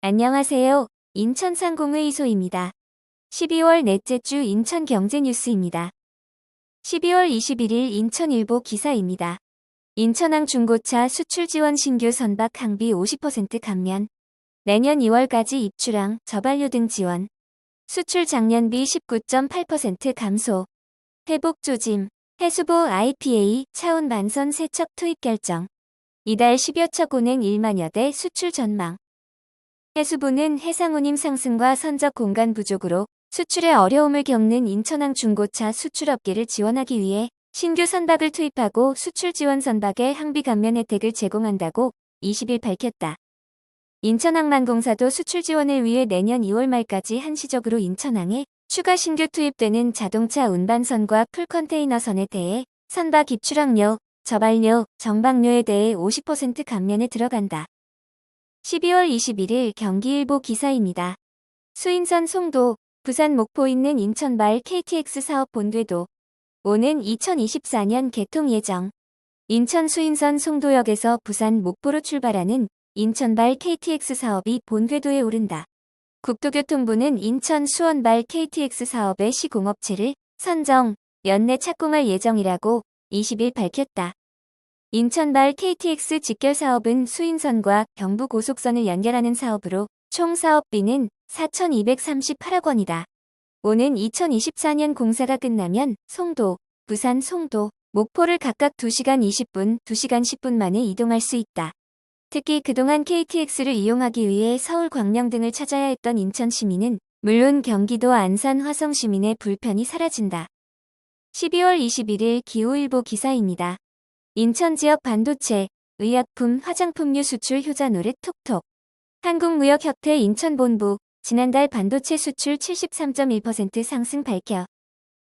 안녕하세요. 인천상공의 이소입니다. 12월 넷째 주 인천 경제 뉴스입니다. 12월 21일 인천일보 기사입니다. 인천항 중고차 수출 지원 신규 선박 항비 50% 감면. 내년 2월까지 입출항, 저반료 등 지원. 수출 작년비 19.8% 감소. 회복 조짐. 해수부 IPA 차원 만선 세척 투입 결정. 이달 10여 척 운행 1만여 대 수출 전망. 해수부는 해상운임 상승과 선적 공간 부족으로 수출에 어려움을 겪는 인천항 중고차 수출업계를 지원하기 위해 신규 선박을 투입하고 수출 지원 선박의 항비 감면 혜택을 제공한다고 20일 밝혔다. 인천항만공사도 수출 지원을 위해 내년 2월 말까지 한시적으로 인천항에 추가 신규 투입되는 자동차 운반선과 풀컨테이너선에 대해 선박 입출항료, 저발료, 정박료에 대해 50% 감면에 들어간다. 12월 21일 경기일보 기사입니다. 수인선 송도, 부산 목포 있는 인천발 KTX 사업 본궤도. 오는 2024년 개통 예정. 인천 수인선 송도역에서 부산 목포로 출발하는 인천발 KTX 사업이 본궤도에 오른다. 국토교통부는 인천 수원발 KTX 사업의 시공업체를 선정, 연내 착공할 예정이라고 20일 밝혔다. 인천발 KTX 직결 사업은 수인선과 경부고속선을 연결하는 사업으로 총 사업비는 4,238억 원이다. 오는 2024년 공사가 끝나면 송도, 부산 송도, 목포를 각각 2시간 20분, 2시간 10분 만에 이동할 수 있다. 특히 그동안 KTX를 이용하기 위해 서울 광명 등을 찾아야 했던 인천 시민은 물론 경기도 안산 화성 시민의 불편이 사라진다. 12월 21일 기후일보 기사입니다. 인천 지역 반도체, 의약품, 화장품류 수출 효자 노릇 톡톡. 한국무역협회 인천본부, 지난달 반도체 수출 73.1% 상승 밝혀.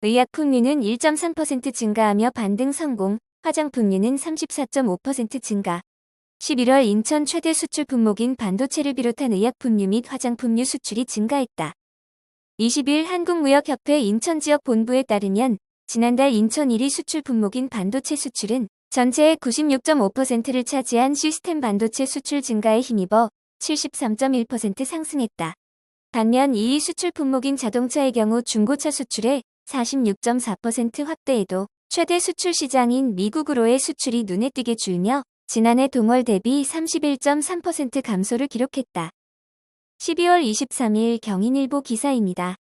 의약품류는 1.3% 증가하며 반등 성공, 화장품류는 34.5% 증가. 11월 인천 최대 수출 품목인 반도체를 비롯한 의약품류 및 화장품류 수출이 증가했다. 20일 한국무역협회 인천지역 본부에 따르면 지난달 인천 1위 수출 품목인 반도체 수출은 전체의 96.5%를 차지한 시스템 반도체 수출 증가에 힘입어 73.1% 상승했다. 반면 2위 수출 품목인 자동차의 경우 중고차 수출의 46.4% 확대에도 최대 수출 시장인 미국으로의 수출이 눈에 띄게 줄며 지난해 동월 대비 31.3% 감소를 기록했다. 12월 23일 경인일보 기사입니다.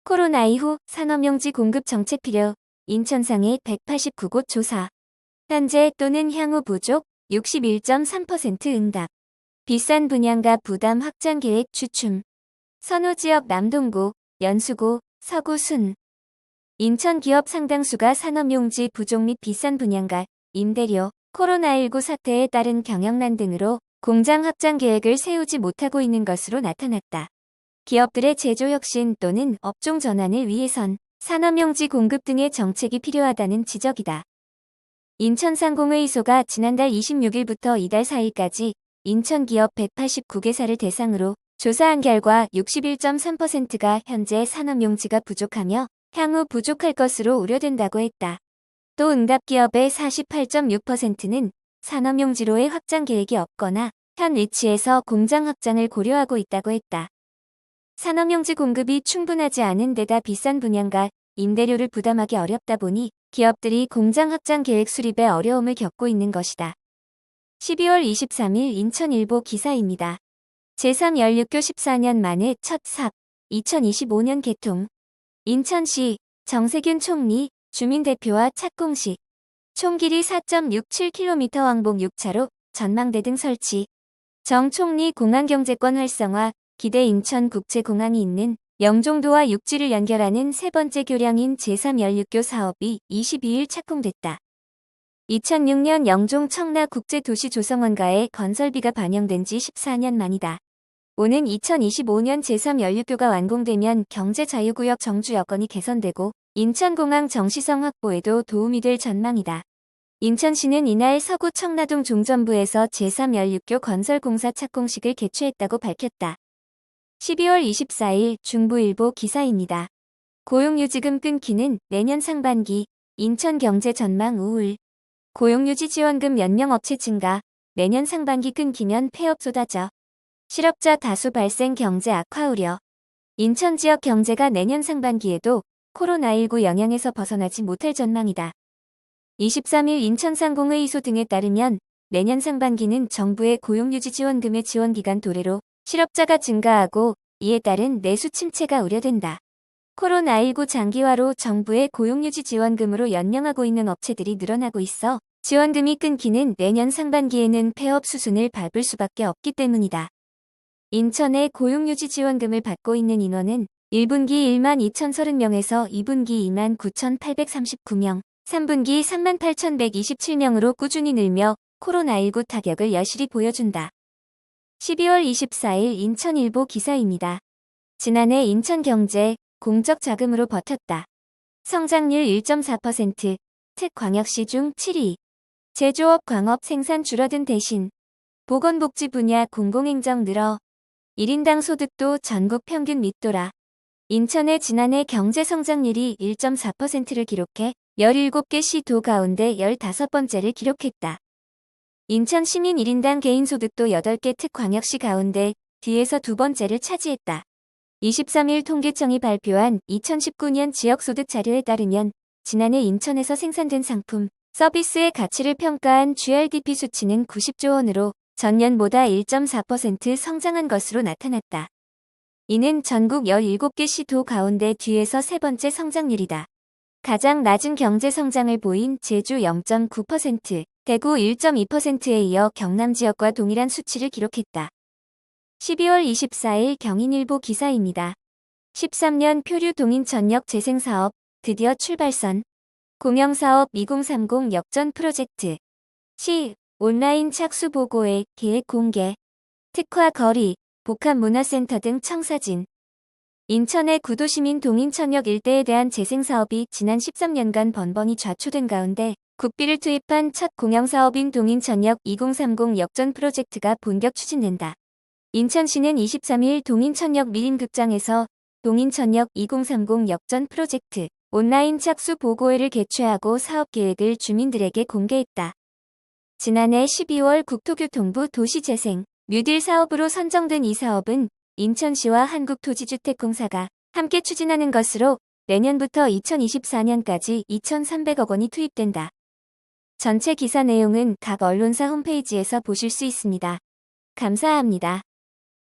코로나 이후 산업용지 공급 정책 필요, 인천상해 189곳 조사. 현재 또는 향후 부족 61.3% 응답. 비싼 분양가 부담 확장 계획 주춤. 선호지역 남동구, 연수구, 서구 순. 인천 기업 상당수가 산업용지 부족 및 비싼 분양가, 임대료, 코로나19 사태에 따른 경영난 등으로 공장 확장 계획을 세우지 못하고 있는 것으로 나타났다. 기업들의 제조 혁신 또는 업종 전환을 위해선 산업용지 공급 등의 정책이 필요하다는 지적이다. 인천상공회의소가 지난달 26일부터 이달 4일까지 인천 기업 189개사를 대상으로 조사한 결과 61.3%가 현재 산업용지가 부족하며 향후 부족할 것으로 우려된다고 했다. 또 응답기업의 48.6%는 산업용지로의 확장 계획이 없거나 현 위치에서 공장 확장을 고려하고 있다고 했다. 산업용지 공급이 충분하지 않은 데다 비싼 분양가, 임대료를 부담하기 어렵다 보니 기업들이 공장 확장 계획 수립에 어려움을 겪고 있는 것이다. 12월 23일 인천일보 기사입니다. 제3연륙교 14년 만에 첫 삽, 2025년 개통. 인천시, 정세균 총리, 주민대표와 착공식. 총 길이 4.67km 왕복 6차로, 전망대 등 설치. 정 총리 공항경제권 활성화, 기대 인천국제공항이 있는 영종도와 육지를 연결하는 세 번째 교량인 제3연륙교 사업이 22일 착공됐다. 2006년 영종 청라 국제도시 조성원가에 건설비가 반영된 지 14년 만이다. 오는 2025년 제3연륙교가 완공되면 경제자유구역 정주 여건이 개선되고 인천공항 정시성 확보에도 도움이 될 전망이다. 인천시는 이날 서구 청라동 종전부에서 제3연륙교 건설공사 착공식을 개최했다고 밝혔다. 12월 24일 중부일보 기사입니다. 고용유지금 끊기는 내년 상반기, 인천 경제 전망 우울. 고용유지 지원금 연령 업체 증가, 내년 상반기 끊기면 폐업 쏟아져. 실업자 다수 발생 경제 악화 우려. 인천 지역 경제가 내년 상반기에도 코로나19 영향에서 벗어나지 못할 전망이다. 23일 인천상공의 이소 등에 따르면 내년 상반기는 정부의 고용유지 지원금의 지원기간 도래로 실업자가 증가하고 이에 따른 내수 침체가 우려된다. 코로나19 장기화로 정부의 고용유지 지원금으로 연명하고 있는 업체들이 늘어나고 있어 지원금이 끊기는 내년 상반기에는 폐업 수순을 밟을 수밖에 없기 때문이다. 인천의 고용유지 지원금을 받고 있는 인원은 1분기 12,030명에서 2분기 29,839명, 3분기 38,127명으로 꾸준히 늘며 코로나19 타격을 여실히 보여준다. 12월 24일 인천일보 기사입니다. 지난해 인천경제 공적 자금으로 버텼다. 성장률 1.4%, 특광역시 중 7위. 제조업 광업 생산 줄어든 대신 보건복지 분야 공공행정 늘어 1인당 소득도 전국 평균 밑돌아. 인천의 지난해 경제 성장률이 1.4%를 기록해 17개 시도 가운데 15번째를 기록했다. 인천 시민 1인당 개인소득도 8개 특광역시 가운데 뒤에서 두 번째를 차지했다. 23일 통계청이 발표한 2019년 지역소득 자료에 따르면 지난해 인천에서 생산된 상품, 서비스의 가치를 평가한 GRDP 수치는 90조 원으로 전년보다 1.4% 성장한 것으로 나타났다. 이는 전국 17개 시도 가운데 뒤에서 세 번째 성장률이다. 가장 낮은 경제 성장을 보인 제주 0.9%, 대구 1.2%에 이어 경남 지역과 동일한 수치를 기록했다. 12월 24일 경인일보 기사입니다. 13년 표류 동인 전력 재생사업 드디어 출발선. 공영사업 2030 역전 프로젝트. 시 온라인 착수 보고회 계획 공개. 특화 거리, 복합문화센터 등 청사진. 인천의 구도시민 동인천역 일대에 대한 재생사업이 지난 13년간 번번이 좌초된 가운데 국비를 투입한 첫 공영사업인 동인천역 2030 역전 프로젝트가 본격 추진된다. 인천시는 23일 동인천역 미림극장에서 동인천역 2030 역전 프로젝트 온라인 착수 보고회를 개최하고 사업계획을 주민들에게 공개했다. 지난해 12월 국토교통부 도시재생 뉴딜 사업으로 선정된 이 사업은 인천시와 한국토지주택공사가 함께 추진하는 것으로 내년부터 2024년까지 2,300억 원이 투입된다. 전체 기사 내용은 각 언론사 홈페이지에서 보실 수 있습니다. 감사합니다.